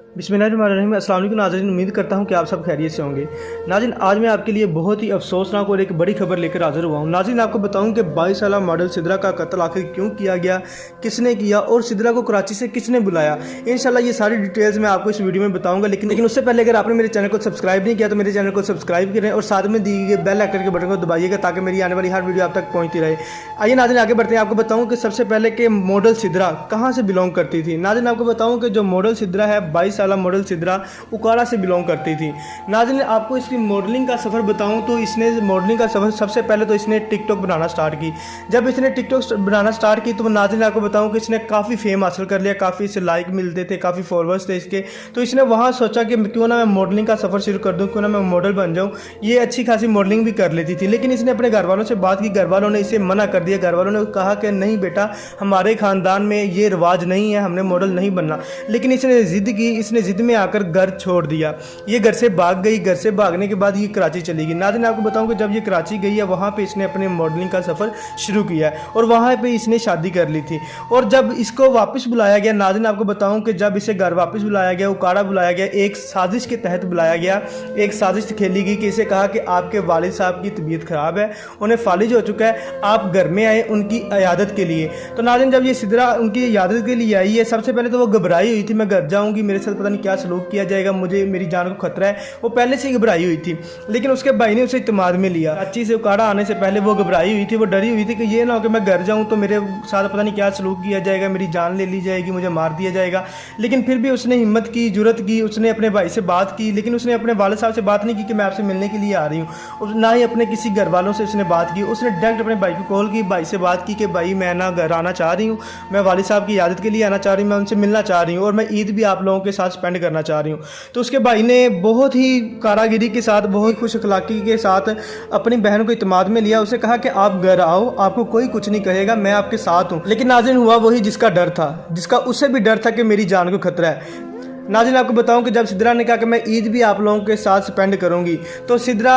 बिस्मिल्लाहिर्रहमानिर्रहीम। अस्सलाम वालेकुम नाज़रीन, उम्मीद करता हूँ कि आप सब खैरियत से होंगे। नाज़रीन, आज मैं आपके लिए बहुत ही अफसोसनाक और एक बड़ी खबर लेकर हाज़िर हुआ हूँ। नाज़रीन, आपको बताऊँ कि 22 साला मॉडल सिद्रा का कत्ल आखिर क्यों किया गया, किसने किया और सिद्रा को कराची से किसने बुलाया। इंशाल्लाह ये सारी डिटेल्स मैं आपको इस वीडियो में बताऊँगा। लेकिन उससे पहले अगर आपने मेरे चैनल को सब्सक्राइब नहीं किया तो मेरे चैनल को सब्सक्राइब करें और साथ में दी गई बेल आइकन के बटन को दबाइएगा ताकि मेरी आने वाली हर वीडियो आप तक पहुँचती रहे। आइए नाज़रीन आगे बढ़ते हैं। आपको बताऊँ कि सबसे पहले कि मॉडल सिद्रा कहाँ से बिलोंग करती थी। नाज़रीन, आपको बताऊँ कि जो मॉडल सिद्रा है, 22 साला मॉडल सिद्रा उकाड़ा से बिलोंग करती थी। नाज़रीन, आपको इसकी मॉडलिंग का सफ़र बताऊं तो इसने मॉडलिंग का सफ़र सबसे पहले तो इसने टिकटॉक बनाना स्टार्ट की। जब इसने टिकटॉक बनाना स्टार्ट की तो नाज़रीन आपको बताऊं कि इसने काफ़ी फेम हासिल कर लिया, काफ़ी इसे लाइक मिलते थे, काफ़ी फॉलोअर्स थे इसके। तो इसने वहाँ सोचा कि क्यों ना मैं मॉडलिंग का सफ़र शुरू कर दूँ, क्यों ना मैं मॉडल बन जाऊँ। ये अच्छी खासी मॉडलिंग भी कर लेती थी, लेकिन इसने अपने घर वालों से बात की, घर वालों ने इसे मना कर दिया। घर वालों ने कहा कि नहीं बेटा, हमारे ख़ानदान में ये रिवाज नहीं है, हमने मॉडल नहीं बनना। लेकिन इसने ज़िद की, इसने ज़िद में आकर घर छोड़ दिया। ये घर से भाग गई। घर से भागने के बाद ये कराची चली गई। नाज़रीन, आपको बताऊं कि जब ये कराची गई है वहाँ पे इसने अपने मॉडलिंग का सफ़र शुरू किया है और वहाँ पे इसने शादी कर ली थी। और जब इसको वापस बुलाया गया, नाज़रीन आपको बताऊं कि जब इसे घर वापस बुलाया गया, उकाड़ा बुलाया गया, एक साजिश के तहत बुलाया गया। एक साजिश खेली गई कि इसे कहा कि आपके वालिद साहब की तबीयत ख़राब है, उन्हें फालिज हो चुका है, आप घर में आए उनकी इयादत के लिए। तो नाज़रीन, जब ये सिद्रा उनकी इयादत के लिए आई है, सबसे पहले तो वो घबराई हुई थी, मैं घर जाऊँगी, मेरे साथ पता नहीं क्या सलूक किया जाएगा, मुझे मेरी जान को खतरा है। वो पहले से ही घबराई हुई थी, लेकिन उसके भाई ने उसे इत्मीनान में लिया। कराची से उकाड़ा आने से पहले वो घबराई हुई थी, वो डरी हुई थी कि ये ना हो कि मैं घर जाऊं तो मेरे साथ पता नहीं क्या सलूक किया जाएगा, मेरी जान ले ली जाएगी, मुझे मार दिया जाएगा। लेकिन फिर भी उसने हिम्मत की, जुर्रत की, उसने अपने भाई से बात की। लेकिन उसने अपने वालिद साहब से बात नहीं की कि मैं आपसे मिलने के लिए आ रही हूँ, ना ही अपने किसी घर वालों से उसने बात की। उसने डायरेक्ट अपने भाई को कॉल की, भाई से बात की कि भाई मैं ना घर आना चाह रही हूँ, मैं वालिद साहब की इयादत के लिए आना चाह रही हूँ, मैं उनसे मिलना चाह रही हूँ और मैं ईद भी आप लोगों के साथ स्पेंड करना चाह रही हूँ। तो उसके भाई ने बहुत ही कारागिरी के साथ, बहुत खुश अखलाकी के साथ अपनी बहन को इत्मीनान में लिया। उसे कहा कि आप घर आओ, आपको कोई कुछ नहीं कहेगा, मैं आपके साथ हूँ। लेकिन नाज़रीन, हुआ वही जिसका डर था, जिसका उसे भी डर था कि मेरी जान को खतरा है। नाज़रीन, आपको बताऊं कि जब सिद्रा ने कहा कि मैं ईद भी आप लोगों के साथ स्पेंड करूंगी, तो सिद्रा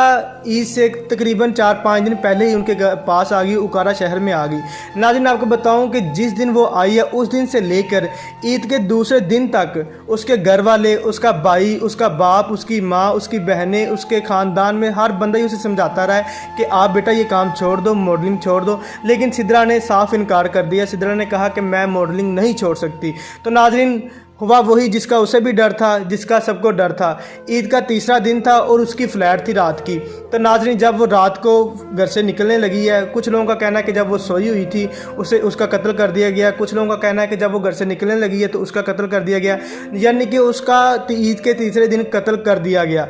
ईद से तकरीबन 4-5 दिन पहले ही उनके पास आ गई, उकाड़ा शहर में आ गई। नाज़रीन, आपको बताऊं कि जिस दिन वो आई है उस दिन से लेकर ईद के दूसरे दिन तक उसके घर वाले, उसका भाई, उसका बाप, उसकी माँ, उसकी बहनें, उसके ख़ानदान में हर बंदा ही उसे समझाता रहा है कि आप बेटा ये काम छोड़ दो, मॉडलिंग छोड़ दो। लेकिन सिद्रा ने साफ इनकार कर दिया। सिद्रा ने कहा कि मैं मॉडलिंग नहीं छोड़ सकती। तो नाज़रीन, हुआ वही जिसका उसे भी डर था, जिसका सबको डर था। ईद का तीसरा दिन था और उसकी फ़्लैट थी रात की। तो नाज़रीन, जब वो रात को घर से निकलने लगी है, कुछ लोगों का कहना है कि जब वो सोई हुई थी उसका कत्ल कर दिया गया। कुछ लोगों का कहना है कि जब वो घर से निकलने लगी है तो उसका कत्ल कर दिया गया, यानी कि उसका ईद के तीसरे दिन कत्ल कर दिया गया।